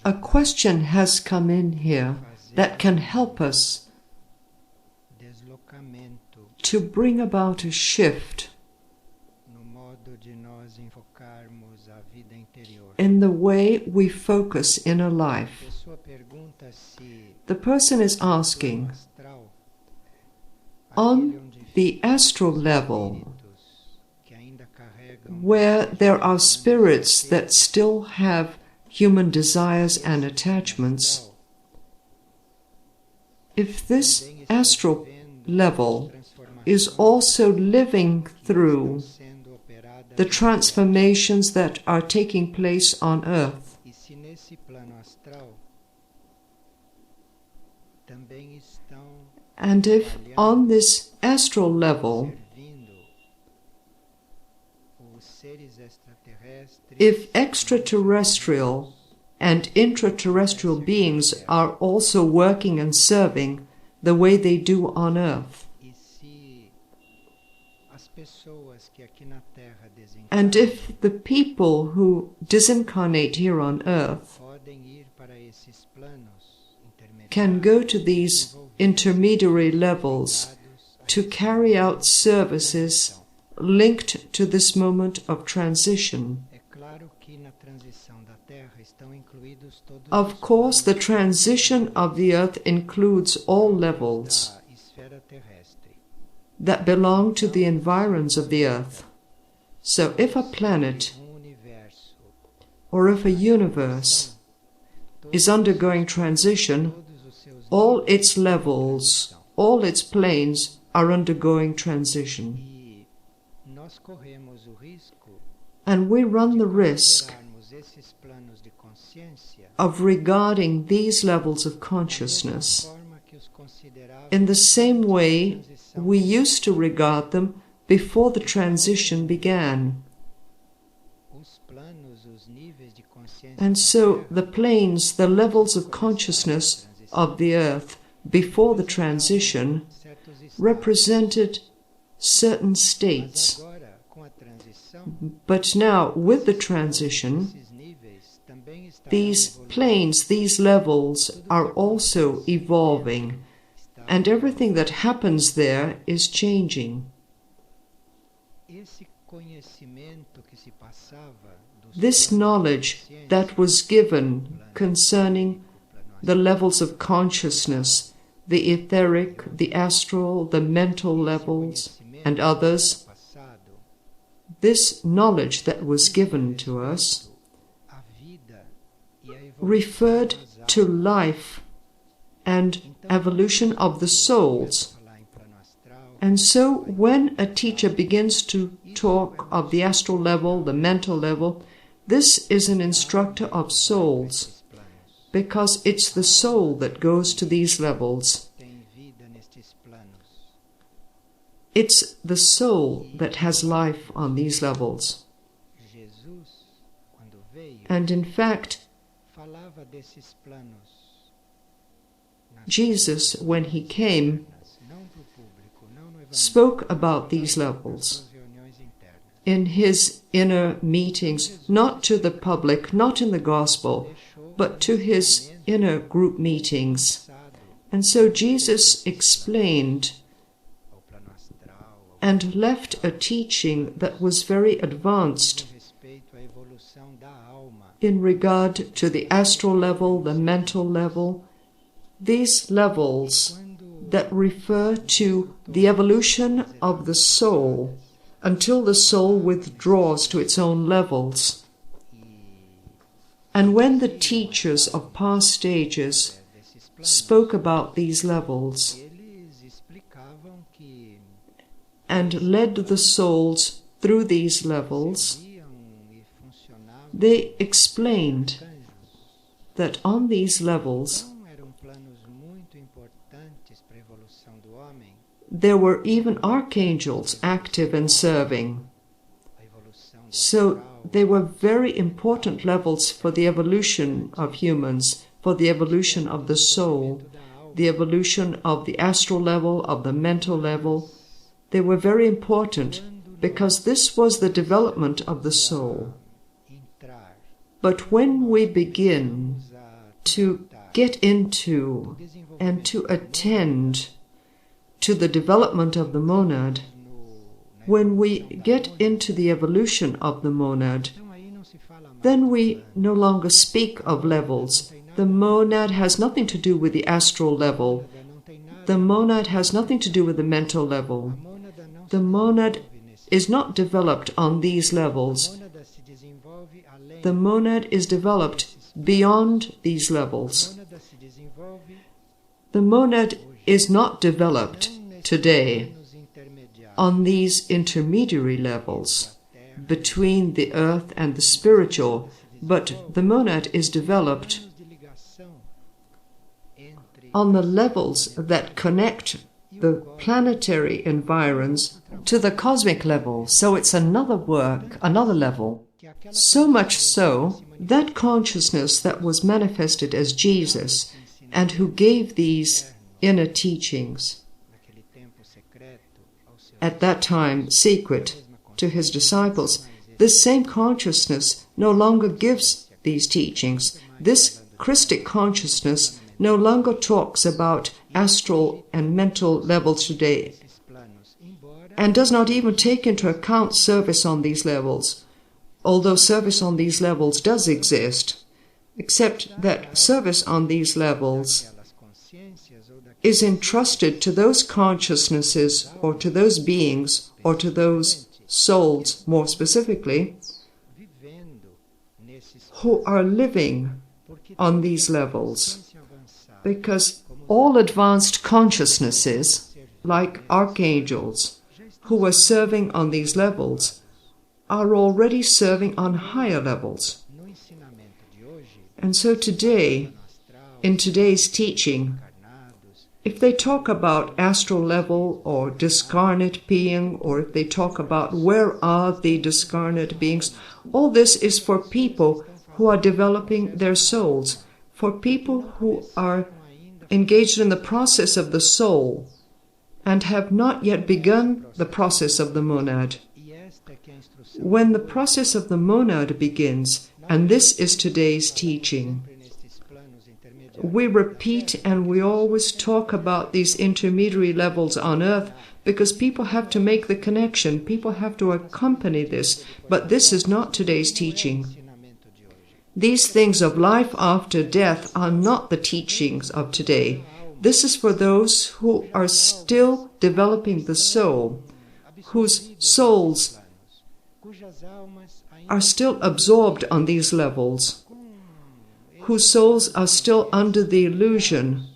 A question has come in here that can help us to bring about a shift in the way we focus inner life. The person is asking, on the astral level, where there are spirits that still have human desires and attachments, if this astral level is also living through the transformations that are taking place on earth, and if on this astral level, if extraterrestrial and intraterrestrial beings are also working and serving the way they do on earth, and if the people who disincarnate here on earth can go to these intermediary levels to carry out services linked to this moment of transition. Of course, the transition of the earth includes all levels that belong to the environs of the earth. So if a planet or if a universe is undergoing transition, all its levels, all its planes are undergoing transition. And we run the risk of regarding these levels of consciousness in the same way we used to regard them before the transition began. And so the planes, the levels of consciousness of the earth before the transition represented certain states. But now, with the transition, these planes, these levels are also evolving, and everything that happens there is changing. This knowledge that was given concerning the levels of consciousness, the etheric, the astral, the mental levels, and others, this knowledge that was given to us referred to life and evolution of the souls. And so when a teacher begins to talk of the astral level, the mental level, this is an instructor of souls, because it's the soul that goes to these levels. It's the soul that has life on these levels. And in fact, Jesus, when he came, spoke about these levels in his inner meetings, not to the public, not in the gospel, but to his inner group meetings. And so Jesus explained and left a teaching that was very advanced in regard to the astral level, the mental level, these levels that refer to the evolution of the soul until the soul withdraws to its own levels. And when the teachers of past stages spoke about these levels and led the souls through these levels, they explained that on these levels there were even archangels active and serving. So they were very important levels for the evolution of humans, for the evolution of the soul, the evolution of the astral level, of the mental level. They were very important because this was the development of the soul. But when we begin to get into and to attend to the development of the monad, when we get into the evolution of the monad, then we no longer speak of levels. The monad has nothing to do with the astral level. The monad has nothing to do with the mental level. The monad is not developed on these levels. The monad is developed beyond these levels. The monad is not developed today on these intermediary levels between the earth and the spiritual, but the monad is developed on the levels that connect the planetary environs to the cosmic level. So it's another work, another level. So much so that consciousness that was manifested as Jesus and who gave these inner teachings, at that time secret to his disciples, this same consciousness no longer gives these teachings. This Christic consciousness no longer talks about astral and mental levels today, and does not even take into account service on these levels, although service on these levels does exist, except that service on these levels is entrusted to those consciousnesses or to those beings or to those souls, more specifically, who are living on these levels. Because all advanced consciousnesses, like archangels, who are serving on these levels, are already serving on higher levels. And so today, in today's teaching, if they talk about astral level or discarnate being, or if they talk about where are the discarnate beings, all this is for people who are developing their souls, for people who are engaged in the process of the soul and have not yet begun the process of the monad. When the process of the monad begins, and this is today's teaching, we repeat and we always talk about these intermediary levels on earth because people have to make the connection, people have to accompany this, but this is not today's teaching. These things of life after death are not the teachings of today. This is for those who are still developing the soul, whose souls are still absorbed on these levels, whose souls are still under the illusion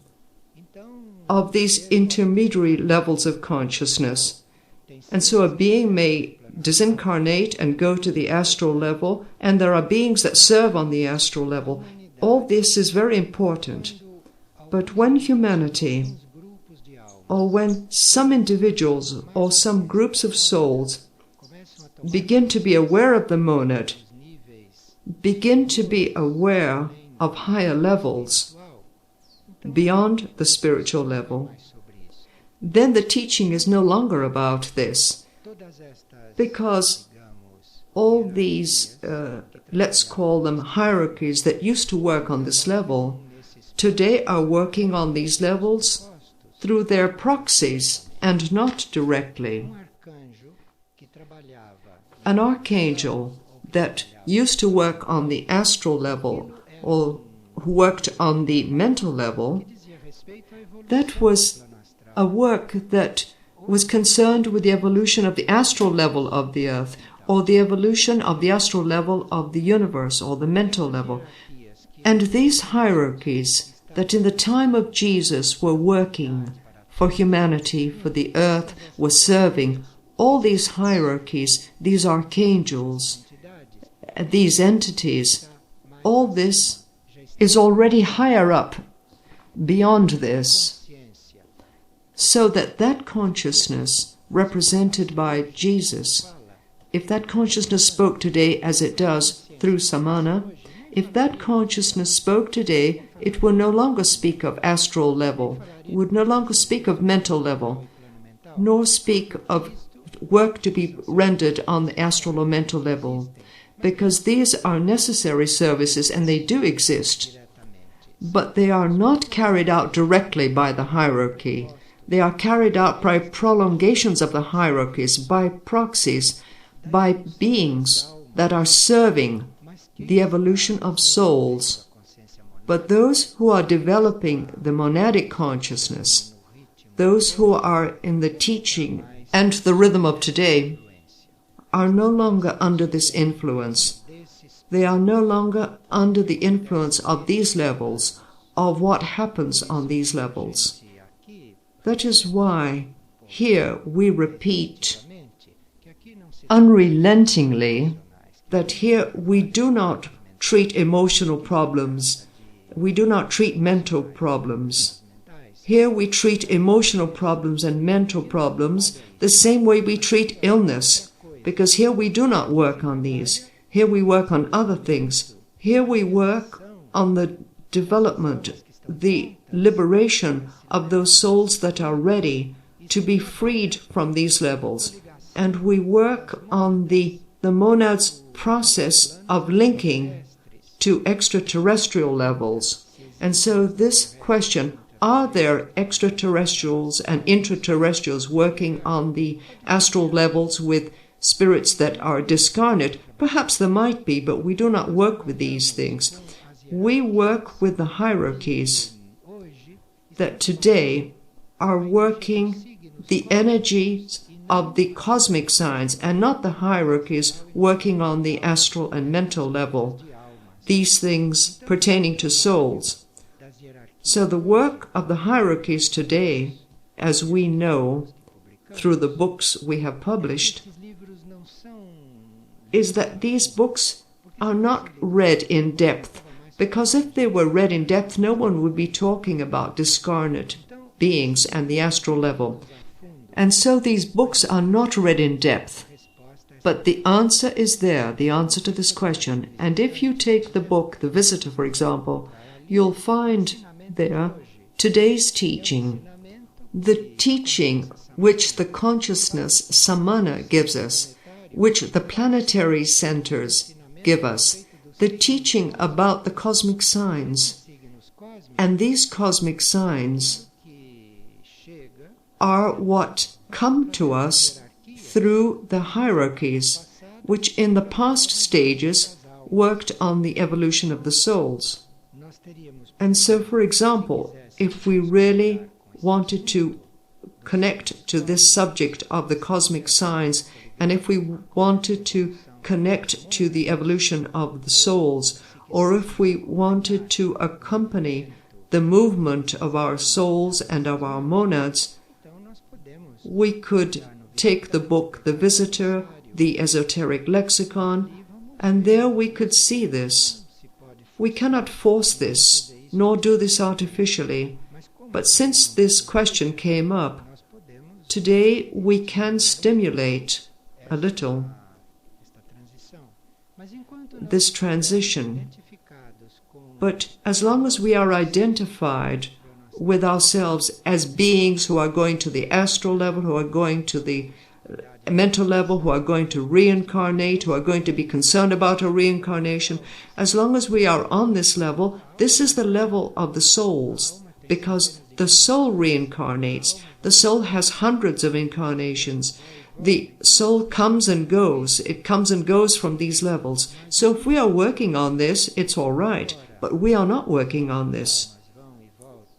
of these intermediary levels of consciousness. And so a being may disincarnate and go to the astral level, and there are beings that serve on the astral level. All this is very important. But when humanity, or when some individuals or some groups of souls begin to be aware of the monad, begin to be aware of higher levels beyond the spiritual level, then the teaching is no longer about this, because all these, let's call them hierarchies that used to work on this level, today are working on these levels through their proxies and not directly. An archangel that used to work on the astral level or who worked on the mental level, that was a work that was concerned with the evolution of the astral level of the earth, or the evolution of the astral level of the universe, or the mental level. And these hierarchies that in the time of Jesus were working for humanity, for the earth, were serving, all these hierarchies, these archangels, these entities, all this is already higher up beyond this, so that that consciousness represented by Jesus, if that consciousness spoke today as it does through Samana, if that consciousness spoke today, it would no longer speak of astral level, would no longer speak of mental level, nor speak of work to be rendered on the astral or mental level. because these are necessary services and they do exist, but they are not carried out directly by the hierarchy. They are carried out by prolongations of the hierarchies, by proxies, by beings that are serving the evolution of souls. But those who are developing the monadic consciousness, those who are in the teaching and the rhythm of today, are no longer under this influence. They are no longer under the influence of these levels, of what happens on these levels. That is why here we repeat unrelentingly that here we do not treat emotional problems, we do not treat mental problems. Here we treat emotional problems and mental problems the same way we treat illness, because here we do not work on these. Here we work on other things. Here we work on the development, the liberation of those souls that are ready to be freed from these levels. And we work on the monads' process of linking to extraterrestrial levels. And so this question, are there extraterrestrials and intraterrestrials working on the astral levels with spirits that are discarnate? Perhaps there might be, but we do not work with these things. We work with the hierarchies that today are working the energies of the cosmic signs and not the hierarchies working on the astral and mental level, these things pertaining to souls. So the work of the hierarchies today, as we know through the books we have published, is that these books are not read in depth, because if they were read in depth, no one would be talking about discarnate beings and the astral level. And so these books are not read in depth. But the answer is there, the answer to this question. And if you take the book, The Visitor, for example, you'll find there today's teaching, the teaching which the consciousness samana gives us, which the planetary centers give us, the teaching about the cosmic signs. And these cosmic signs are what come to us through the hierarchies, which in the past stages worked on the evolution of the souls. And so, for example, if we really wanted to connect to this subject of the cosmic signs, and if we wanted to connect to the evolution of the souls, or if we wanted to accompany the movement of our souls and of our monads, we could take the book The Visitor, the Esoteric Lexicon, and there we could see this. We cannot force this, nor do this artificially, but since this question came up, today we can stimulate a little this transition. But as long as we are identified with ourselves as beings who are going to the astral level, who are going to the mental level, who are going to reincarnate, who are going to be concerned about a reincarnation, as long as we are on this level, this is the level of the souls, because the soul reincarnates. The soul has hundreds of incarnations. The soul comes and goes. It comes and goes from these levels. So if we are working on this, it's all right, but we are not working on this.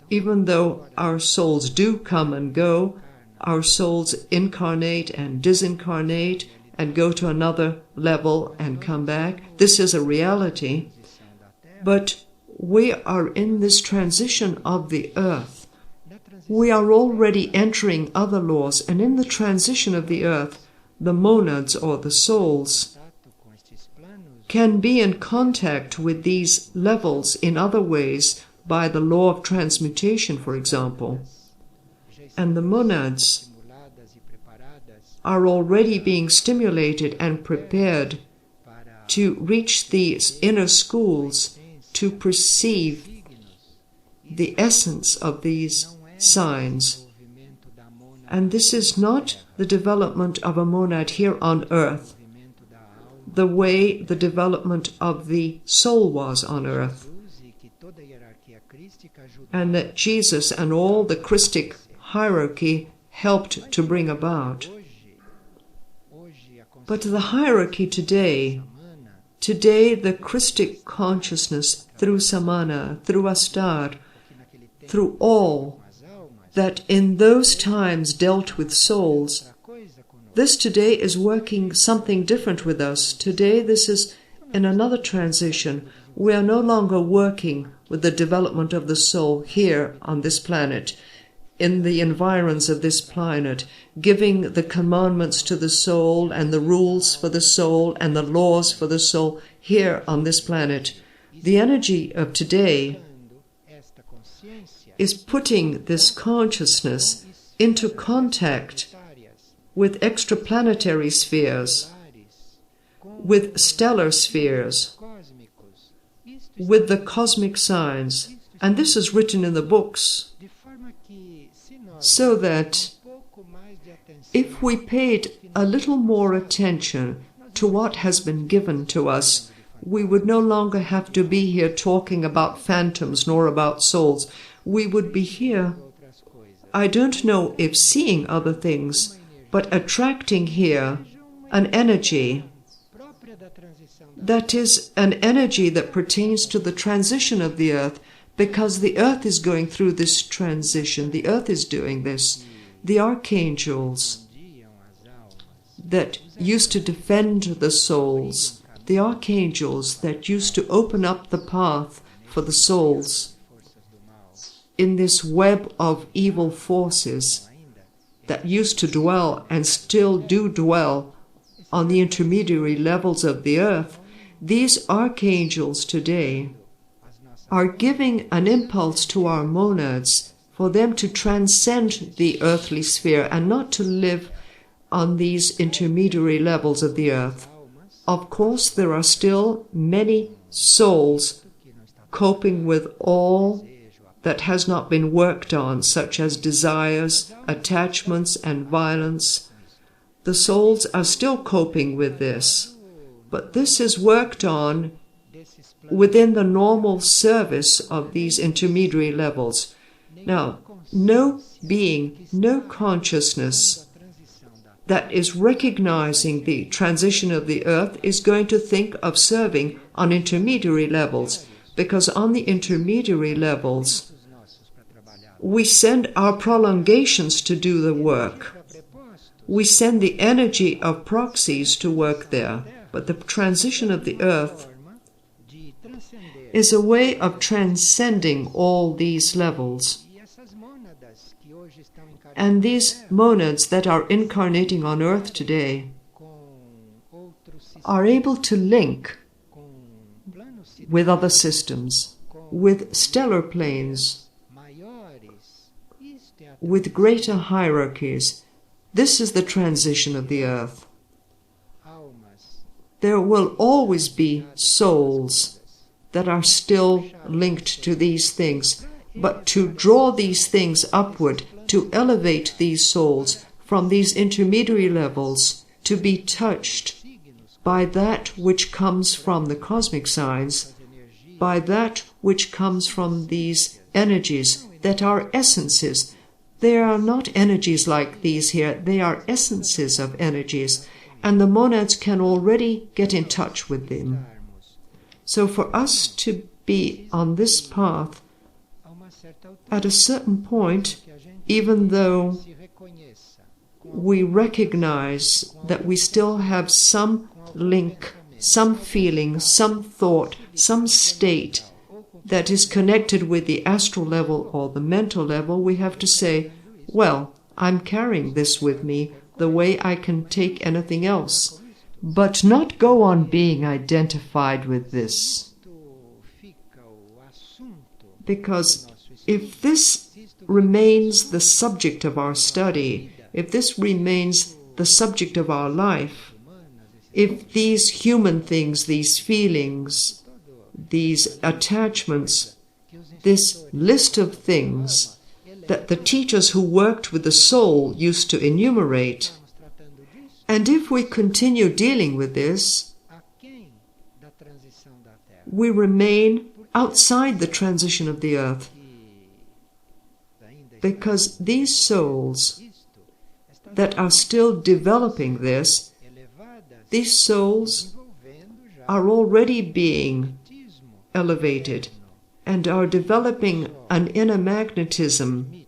Even though our souls do come and go, our souls incarnate and disincarnate and go to another level and come back. This is a reality. But we are in this transition of the earth. We are already entering other laws, and in the transition of the earth, the monads or the souls can be in contact with these levels in other ways, by the law of transmutation, for example. And the monads are already being stimulated and prepared to reach these inner schools to perceive the essence of these signs. And this is not the development of a monad here on earth. the way the development of the soul was on earth, and that Jesus and all the Christic hierarchy helped to bring about. But the hierarchy today the Christic consciousness through Samana, through Astar, through all that in those times dealt with souls, this today is working something different with us. Today this is in another transition. We are no longer working with the development of the soul here on this planet, in the environs of this planet, giving the commandments to the soul and the rules for the soul and the laws for the soul here on this planet. The energy of today is putting this consciousness into contact with extraplanetary spheres, with stellar spheres, with the cosmic signs. And this is written in the books, so that if we paid a little more attention to what has been given to us, we would no longer have to be here talking about phantoms nor about souls. We would be here, I don't know if seeing other things, but attracting here an energy that is an energy that pertains to the transition of the earth, because the earth is going through this transition. The earth is doing this. The archangels that used to defend the souls, the archangels that used to open up the path for the souls in this web of evil forces that used to dwell and still do dwell on the intermediary levels of the earth, these archangels today are giving an impulse to our monads for them to transcend the earthly sphere and not to live on these intermediary levels of the earth. Of course, there are still many souls coping with all that has not been worked on, such as desires, attachments, and violence. The souls are still coping with this, but this is worked on within the normal service of these intermediary levels. Now, no being, no consciousness that is recognizing the transition of the earth is going to think of serving on intermediary levels, because on the intermediary levels we send our prolongations to do the work. We send the energy of proxies to work there, but the transition of the earth is a way of transcending all these levels. And these monads that are incarnating on earth today are able to link with other systems, with stellar planes, with greater hierarchies. This is the transition of the earth. There will always be souls that are still linked to these things, but to draw these things upward, to elevate these souls from these intermediary levels, to be touched by that which comes from the cosmic signs, by that which comes from these energies that are essences. They are not energies like these here, they are essences of energies, and the monads can already get in touch with them. So for us to be on this path, at a certain point, even though we recognize that we still have some link, some feeling, some thought, some state that is connected with the astral level or the mental level, we have to say, well, I'm carrying this with me the way I can take anything else, but not go on being identified with this. Because if this remains the subject of our study, if this remains the subject of our life, if these human things, these feelings, these attachments, this list of things that the teachers who worked with the soul used to enumerate, and if we continue dealing with this, we remain outside the transition of the earth, because these souls that are still developing this, these souls are already being elevated and are developing an inner magnetism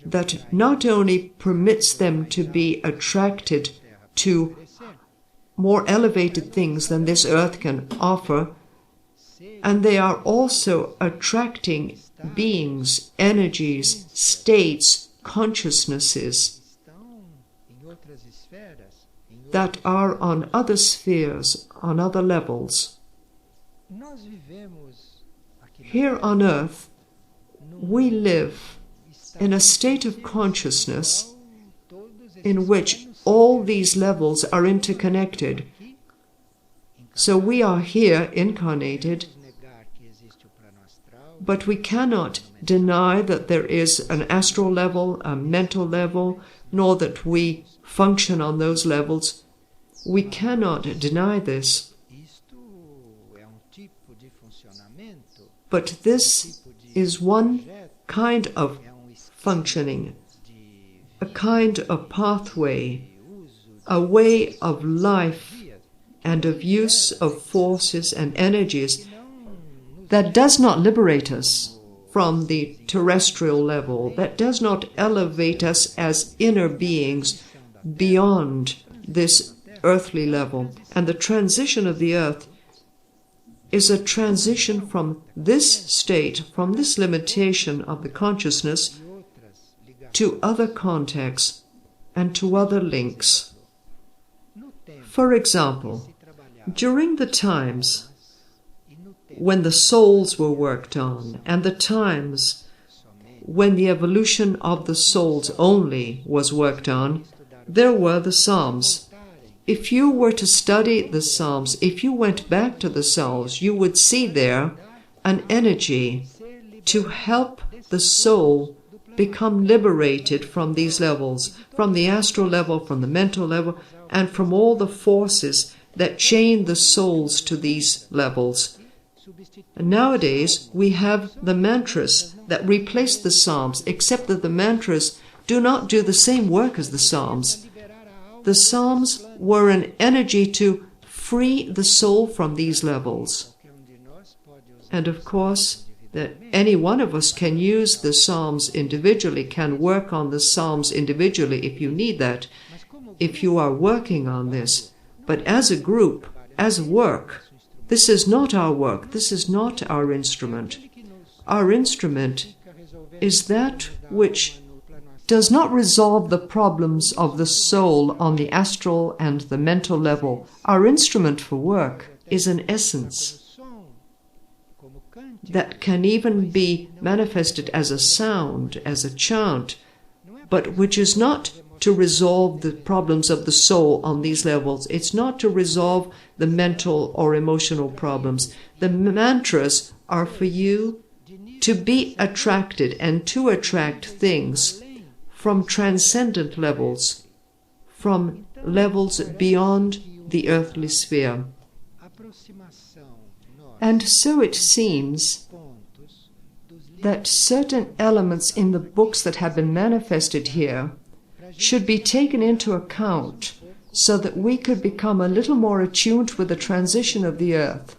that not only permits them to be attracted to more elevated things than this earth can offer, and they are also attracting beings, energies, states, consciousnesses that are on other spheres, on other levels. Here on earth, we live in a state of consciousness in which all these levels are interconnected. So we are here incarnated, but we cannot deny that there is an astral level, a mental level, nor that we function on those levels. We cannot deny this. But this is one kind of functioning, a kind of pathway, a way of life and of use of forces and energies that does not liberate us from the terrestrial level, that does not elevate us as inner beings beyond this earthly level. And the transition of the earth is a transition from this state, from this limitation of the consciousness, to other contexts and to other links. For example, during the times when the souls were worked on, and the times when the evolution of the souls only was worked on, there were the Psalms. If you were to study the Psalms, if you went back to the Psalms, you would see there an energy to help the soul become liberated from these levels, from the astral level, from the mental level, and from all the forces that chain the souls to these levels. And nowadays, we have the mantras that replace the Psalms, except that the mantras do not do the same work as the Psalms. The Psalms were an energy to free the soul from these levels. And of course, that any one of us can use the Psalms individually, can work on the Psalms individually if you need that, if you are working on this. But as a group, as work, this is not our work, this is not our instrument. Our instrument is that which does not resolve the problems of the soul on the astral and the mental level. Our instrument for work is an essence that can even be manifested as a sound, as a chant, but which is not to resolve the problems of the soul on these levels. It's not to resolve the mental or emotional problems. The mantras are for you to be attracted and to attract things from transcendent levels, from levels beyond the earthly sphere. And so it seems that certain elements in the books that have been manifested here should be taken into account so that we could become a little more attuned with the transition of the earth.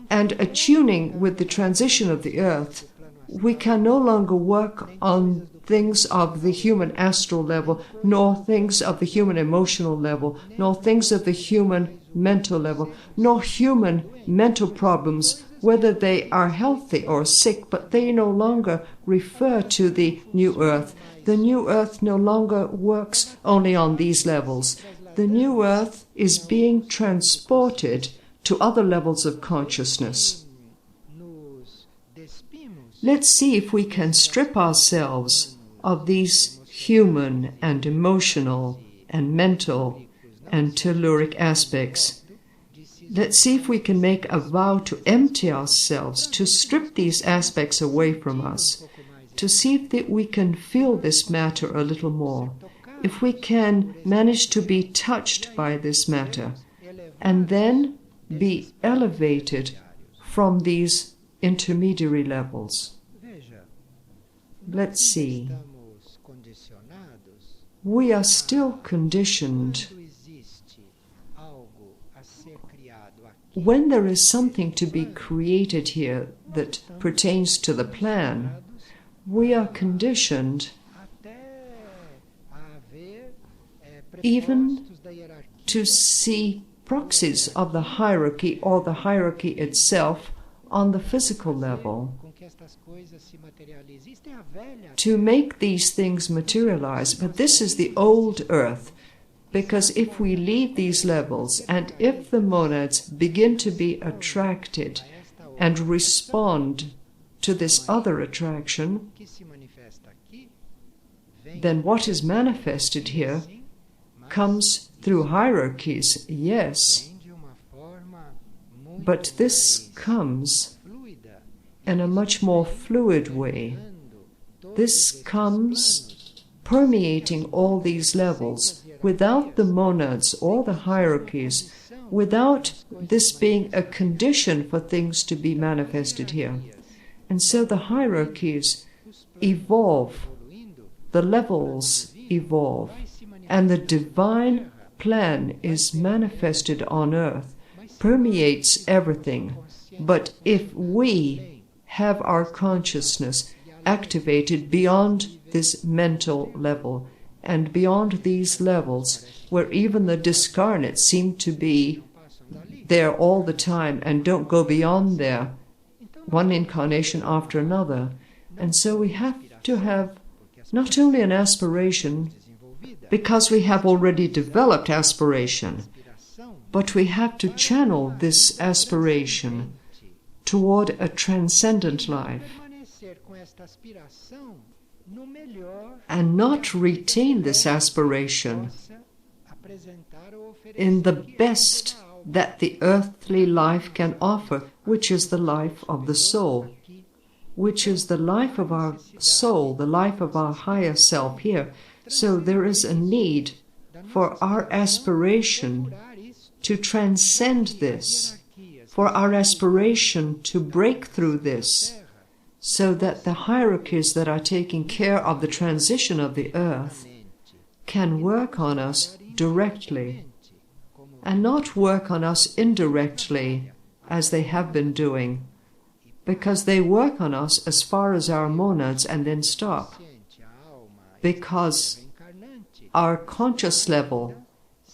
And attuning with the transition of the earth, we can no longer work on things of the human astral level, nor things of the human emotional level, nor things of the human mental level, nor human mental problems, whether they are healthy or sick, but they no longer refer to the new earth. The new earth no longer works only on these levels. The new earth is being transported to other levels of consciousness. Let's see if we can strip ourselves of these human and emotional and mental and telluric aspects. Let's see if we can make a vow to empty ourselves, to strip these aspects away from us, to see if we can feel this matter a little more, if we can manage to be touched by this matter, and then be elevated from these intermediary levels. Let's see. We are still conditioned when there is something to be created here that pertains to the plan. We are conditioned even to see proxies of the hierarchy or the hierarchy itself on the physical level, to make these things materialize. But this is the old earth, because if we leave these levels and if the monads begin to be attracted and respond to this other attraction, then what is manifested here comes through hierarchies, yes, but this comes in a much more fluid way. This comes permeating all these levels without the monads or the hierarchies, without this being a condition for things to be manifested here. And so the hierarchies evolve, the levels evolve, and the divine plan is manifested on earth, permeates everything. But if we have our consciousness activated beyond this mental level and beyond these levels where even the discarnate seem to be there all the time and don't go beyond there, one incarnation after another. And so we have to have not only an aspiration, because we have already developed aspiration, but we have to channel this aspiration toward a transcendent life and not retain this aspiration in the best that the earthly life can offer, which is the life of the soul, which is the life of our soul, the life of our higher self here. So there is a need for our aspiration to transcend this, for our aspiration to break through this, so that the hierarchies that are taking care of the transition of the earth can work on us directly and not work on us indirectly as they have been doing, because they work on us as far as our monads and then stop, because our conscious level,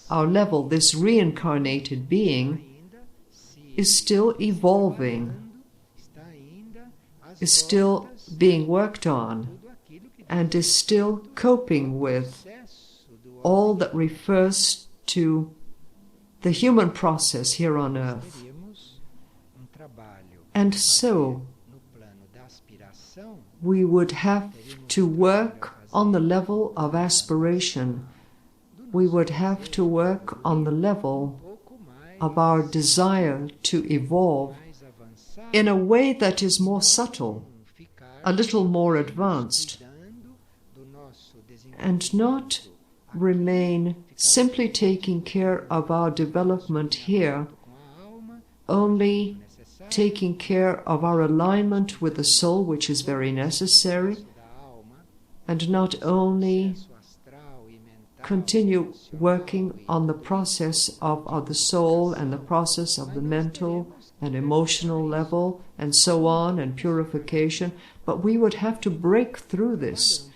our level, this reincarnated being, is still evolving, is still being worked on, and is still coping with all that refers to the human process here on earth. And so we would have to work on the level of aspiration. We would have to work on the level of our desire to evolve in a way that is more subtle, a little more advanced, and not remain simply taking care of our development here, only taking care of our alignment with the soul, which is very necessary, and not only continue working on the process of the soul and the process of the mental and emotional level and so on, and purification, but we would have to break through this.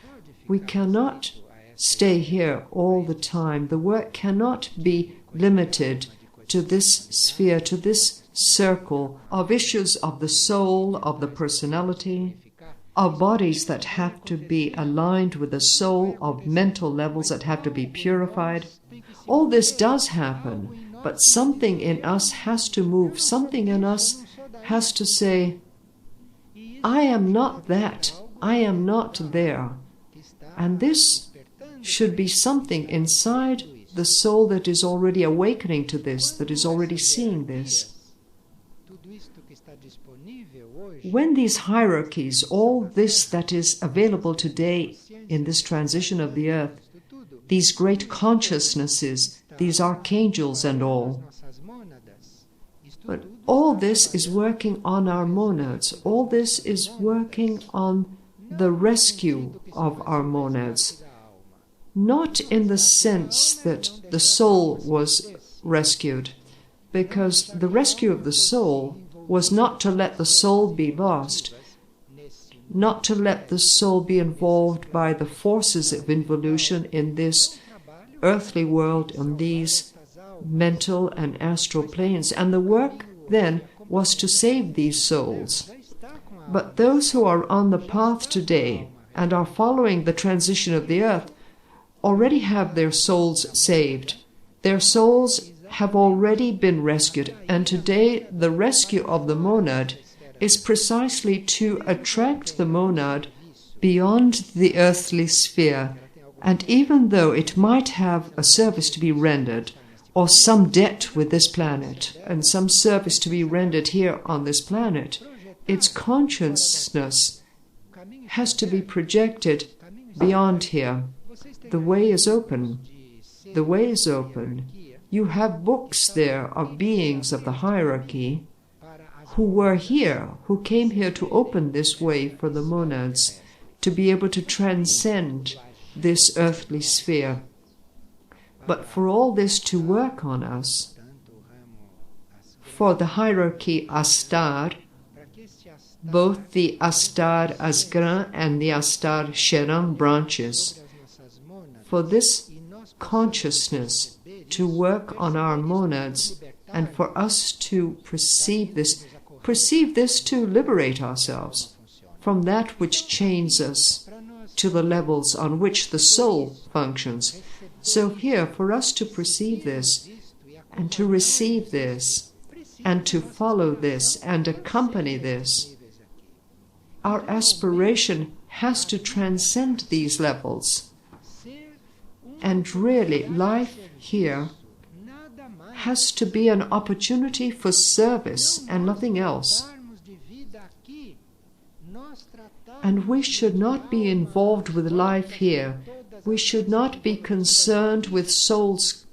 We cannot stay here all the time. The work cannot be limited to this sphere, to this circle of issues of the soul, of the personality, of bodies that have to be aligned with the soul, of mental levels that have to be purified. All this does happen, but something in us has to move. Something in us has to say, I am not that, I am not there. And this should be something inside the soul that is already awakening to this, that is already seeing this. When these hierarchies, all this that is available today in this transition of the earth, these great consciousnesses, these archangels and all, but all this is working on our monads. All this is working on the rescue of our monads. Not in the sense that the soul was rescued, because the rescue of the soul was not to let the soul be lost, not to let the soul be involved by the forces of involution in this earthly world, on these mental and astral planes. And the work then was to save these souls. But those who are on the path today and are following the transition of the earth already have their souls saved. Their souls have already been rescued, and today the rescue of the monad is precisely to attract the monad beyond the earthly sphere. And even though it might have a service to be rendered, or some debt with this planet, and some service to be rendered here on this planet, its consciousness has to be projected beyond here. The way is open. The way is open. You have books there of beings of the hierarchy who were here, who came here to open this way for the monads, to be able to transcend this earthly sphere. But for all this to work on us, for the hierarchy Astar, both the Astar Asgran and the Astar Sheram branches, for this consciousness to work on our monads, and for us to perceive this to liberate ourselves from that which chains us to the levels on which the soul functions. So here, for us to perceive this, and to receive this, and to follow this, and accompany this, our aspiration has to transcend these levels. And really, life here has to be an opportunity for service and nothing else. And we should not be involved with life here. We should not be concerned with souls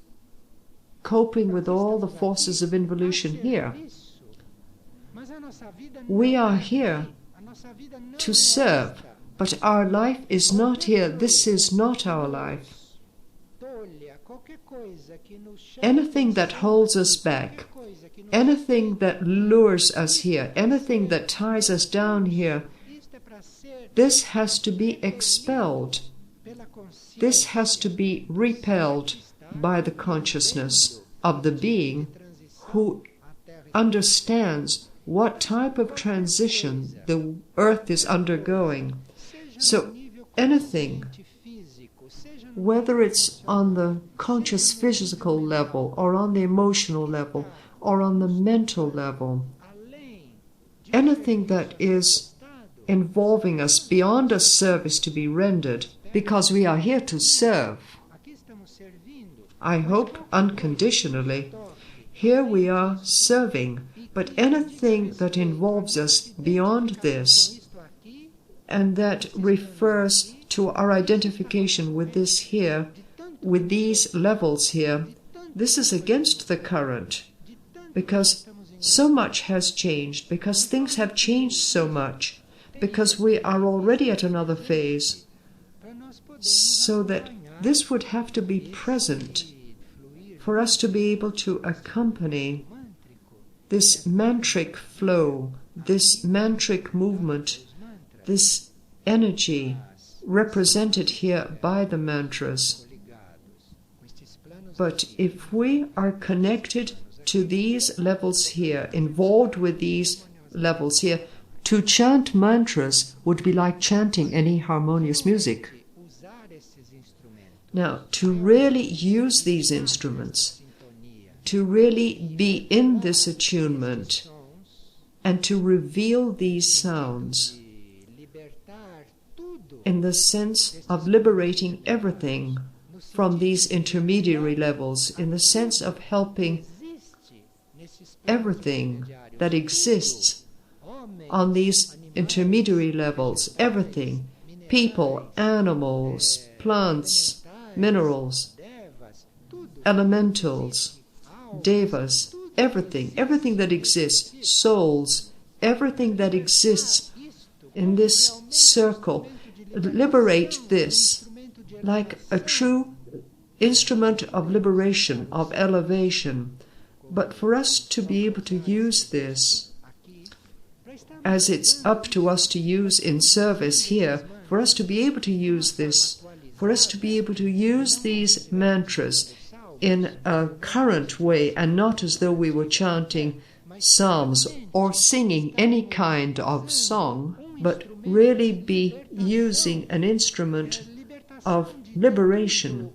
coping with all the forces of involution here. We are here to serve, but our life is not here. This is not our life. Anything that holds us back, anything that lures us here, anything that ties us down here, this has to be expelled. This has to be repelled by the consciousness of the being who understands what type of transition the earth is undergoing. So anything, whether it's on the conscious physical level, or on the emotional level, or on the mental level, anything that is involving us beyond a service to be rendered, because we are here to serve, I hope unconditionally. Here we are serving, but anything that involves us beyond this, and that refers to our identification with this here, with these levels here, this is against the current, because so much has changed, because things have changed so much, because we are already at another phase, so that this would have to be present for us to be able to accompany this mantric flow, this mantric movement, this energy represented here by the mantras. But if we are connected to these levels here, involved with these levels here, to chant mantras would be like chanting any harmonious music. Now, to really use these instruments, to really be in this attunement, and to reveal these sounds in the sense of liberating everything from these intermediary levels, in the sense of helping everything that exists on these intermediary levels, everything, people, animals, plants, minerals, elementals, devas, everything that exists, souls, everything that exists in this circle, liberate this like a true instrument of liberation, of elevation. But for us to be able to use this, as it's up to us to use in service here, for us to be able to use this, for us to be able to use these mantras in a current way and not as though we were chanting psalms or singing any kind of song, but really be using an instrument of liberation,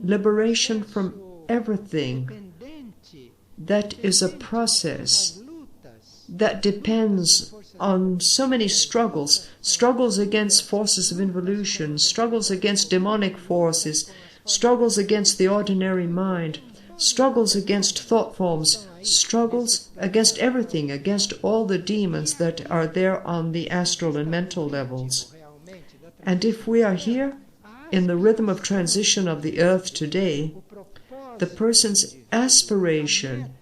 liberation from everything that is a process that depends on so many struggles against forces of involution, struggles against demonic forces, struggles against the ordinary mind, struggles against thought forms, struggles against everything, against all the demons that are there on the astral and mental levels. And if we are here in the rhythm of transition of the earth today, the person's aspiration,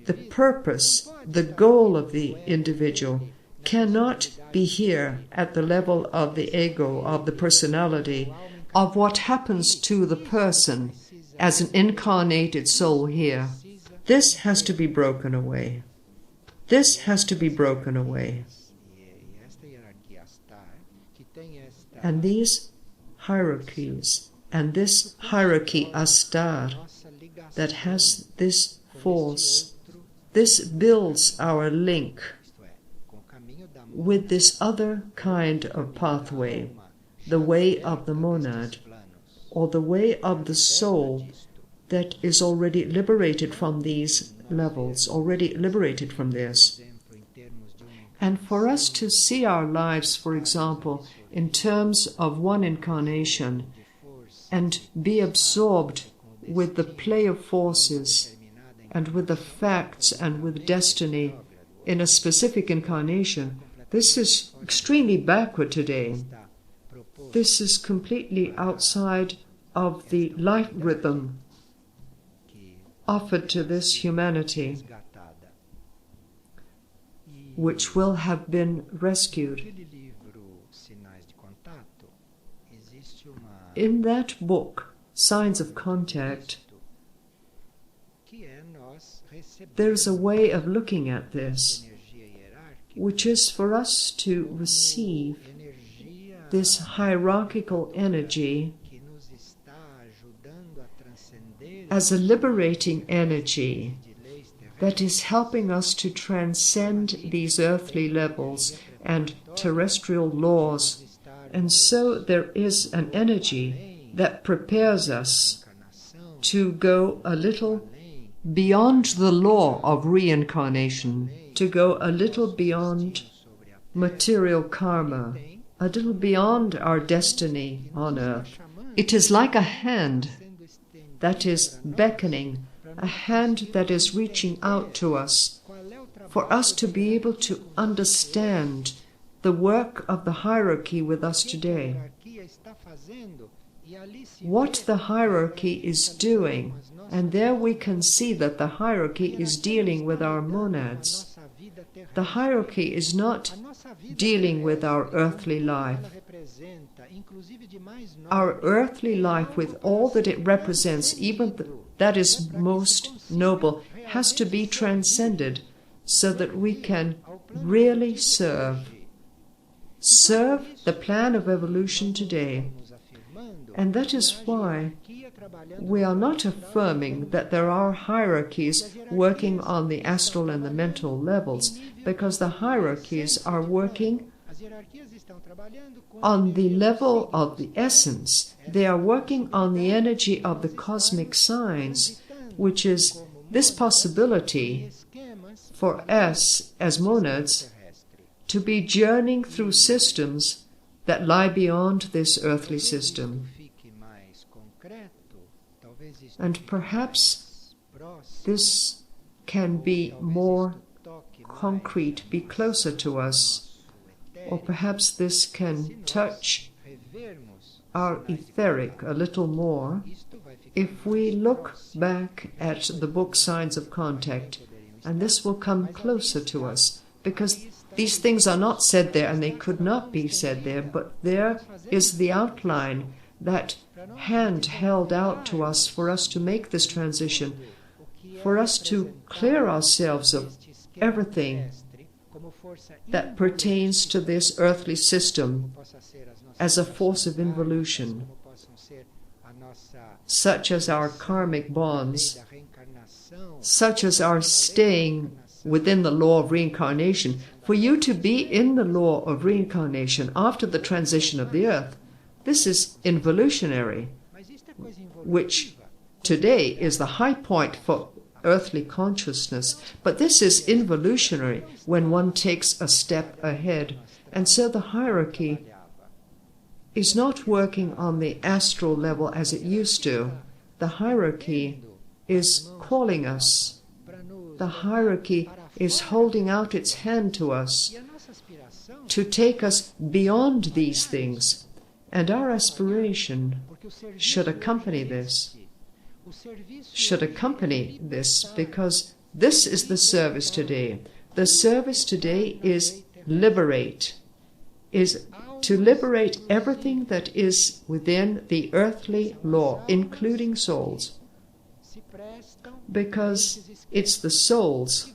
the purpose, the goal of the individual cannot be here at the level of the ego, of the personality, of what happens to the person as an incarnated soul here. This has to be broken away. This has to be broken away. And these hierarchies, and this hierarchy astar that has this force, this builds our link with this other kind of pathway, the way of the monad, or the way of the soul that is already liberated from these levels, already liberated from this. And for us to see our lives, for example, in terms of one incarnation, and be absorbed with the play of forces, and with the facts and with destiny in a specific incarnation, this is extremely backward today. This is completely outside of the life rhythm offered to this humanity, which will have been rescued. In that book, Signs of Contact, there's a way of looking at this, which is for us to receive this hierarchical energy as a liberating energy that is helping us to transcend these earthly levels and terrestrial laws. And so there is an energy that prepares us to go a little beyond the law of reincarnation, to go a little beyond material karma, a little beyond our destiny on earth. It is like a hand that is beckoning, a hand that is reaching out to us, for us to be able to understand the work of the hierarchy with us today. What the hierarchy is doing, and there we can see that the hierarchy is dealing with our monads. The hierarchy is not dealing with our earthly life. Our earthly life, with all that it represents, even that is most noble, has to be transcended so that we can really serve the plan of evolution today. And that is why we are not affirming that there are hierarchies working on the astral and the mental levels, because the hierarchies are working on the level of the essence. They are working on the energy of the cosmic signs, which is this possibility for us as monads to be journeying through systems that lie beyond this earthly system. And perhaps this can be more concrete, be closer to us, or perhaps this can touch our etheric a little more, If we look back at the book Signs of Contact, and this will come closer to us, because these things are not said there, and they could not be said there, but there is the outline, that hand held out to us for us to make this transition, for us to clear ourselves of everything that pertains to this earthly system as a force of involution, such as our karmic bonds, such as our staying within the law of reincarnation. For you to be in the law of reincarnation after the transition of the earth, this is involutionary, which today is the high point for earthly consciousness, but this is involutionary when one takes a step ahead. And so the hierarchy is not working on the astral level as it used to. The hierarchy is calling us. The hierarchy is holding out its hand to us to take us beyond these things. And our aspiration should accompany this. Because this is the service today. The service today is liberate, is to liberate everything that is within the earthly law, including souls. Because it's the souls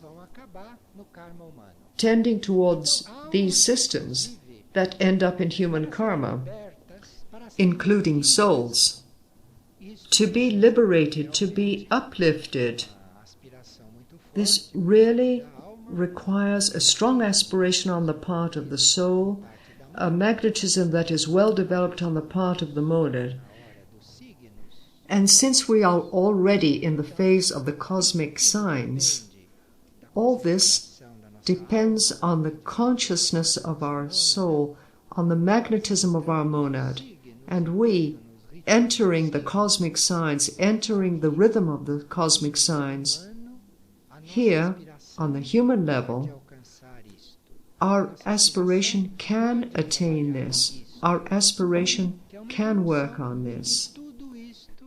tending towards these systems that end up in human karma, including souls. To be liberated, to be uplifted, this really requires a strong aspiration on the part of the soul, a magnetism that is well developed on the part of the monad. And since we are already in the phase of the cosmic signs, all this depends on the consciousness of our soul, on the magnetism of our monad. And we, entering the cosmic signs, entering the rhythm of the cosmic signs, here, on the human level, our aspiration can attain this. Our aspiration can work on this,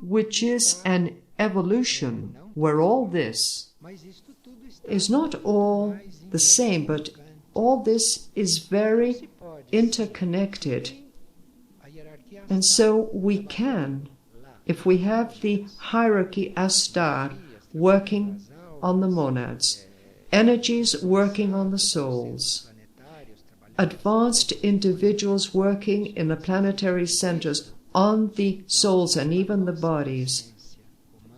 which is an evolution where all this is not all the same, but all this is very interconnected. And so we can, if we have the hierarchy Astar working on the monads, energies working on the souls, advanced individuals working in the planetary centers on the souls and even the bodies,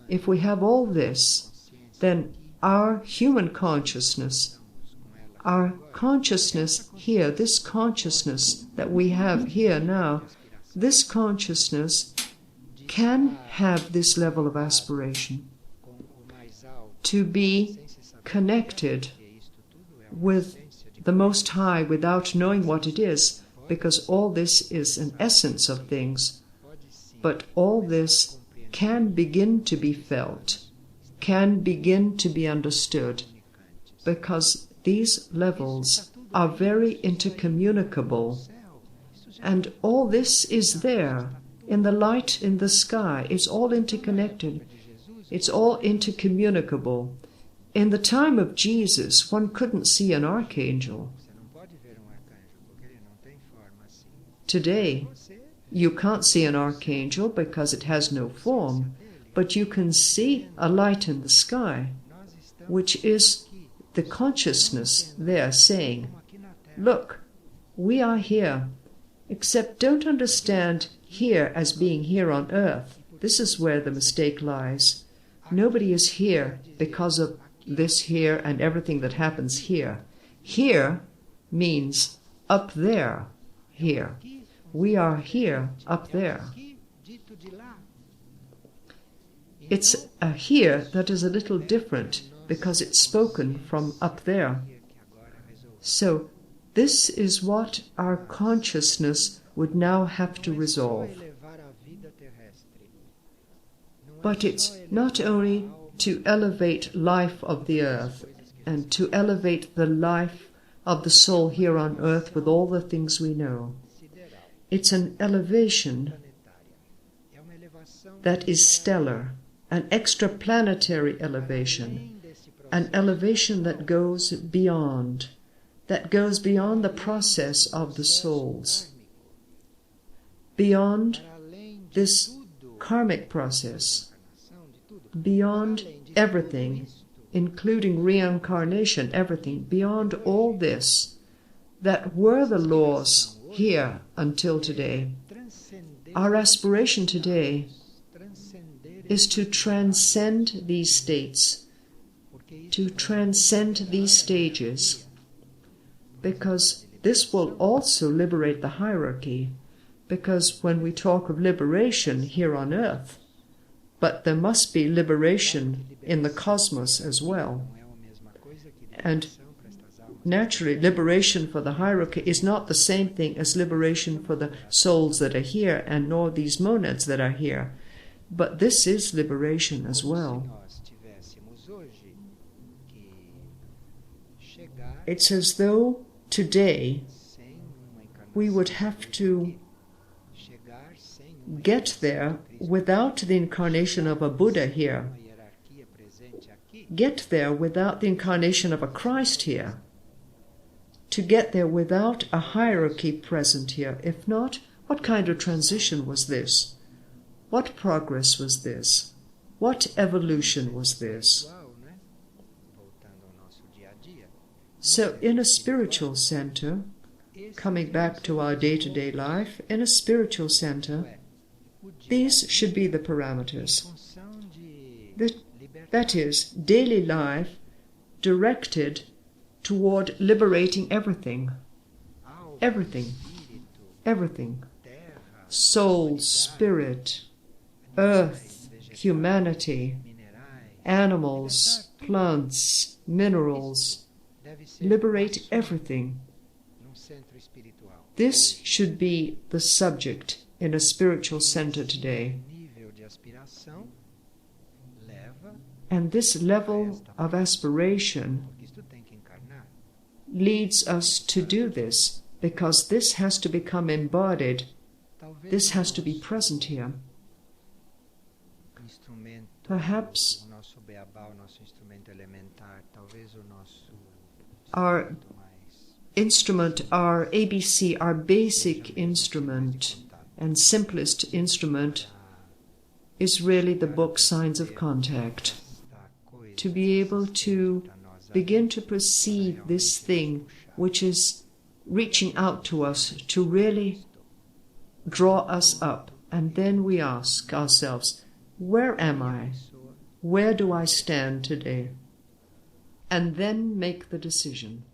if we have all this, then our human consciousness, our consciousness here, this consciousness that we have here now, this consciousness can have this level of aspiration to be connected with the Most High without knowing what it is, because all this is an essence of things. But all this can begin to be felt, can begin to be understood, because these levels are very intercommunicable. And all this is there, in the light in the sky. It's all interconnected. It's all intercommunicable. In the time of Jesus, one couldn't see an archangel. Today, you can't see an archangel because it has no form, but you can see a light in the sky, which is the consciousness there saying, look, we are here. Except don't understand here as being here on earth. This is where the mistake lies. Nobody is here because of this here and everything that happens here. Here means up there, here. We are here, up there. It's a here that is a little different because it's spoken from up there. So this is what our consciousness would now have to resolve. But it's not only to elevate life of the earth and to elevate the life of the soul here on earth with all the things we know. It's an elevation that is stellar, an extraplanetary elevation, an elevation that goes beyond the process of the souls, beyond this karmic process, beyond everything, including reincarnation, everything, beyond all this that were the laws here until today. Our aspiration today is to transcend these states, to transcend these stages, because this will also liberate the hierarchy, because when we talk of liberation here on earth, but there must be liberation in the cosmos as well. And naturally, liberation for the hierarchy is not the same thing as liberation for the souls that are here, and nor these monads that are here. But this is liberation as well. It's as though today we would have to get there without the incarnation of a Buddha here, get there without the incarnation of a Christ here, to get there without a hierarchy present here. If not, what kind of transition was this? What progress was this? What evolution was this? So in a spiritual center, coming back to our day-to-day life, in a spiritual center, these should be the parameters. That is, daily life directed toward liberating everything. Everything. Everything. Soul, spirit, earth, humanity, animals, plants, minerals. Liberate everything. This should be the subject in a spiritual center today. And this level of aspiration leads us to do this, because this has to become embodied. This has to be present here. Perhaps our instrument, our ABC, our basic instrument and simplest instrument is really the book Signs of Contact. To be able to begin to perceive this thing which is reaching out to us, to really draw us up. And then we ask ourselves, where am I? Where do I stand today? And then make the decision.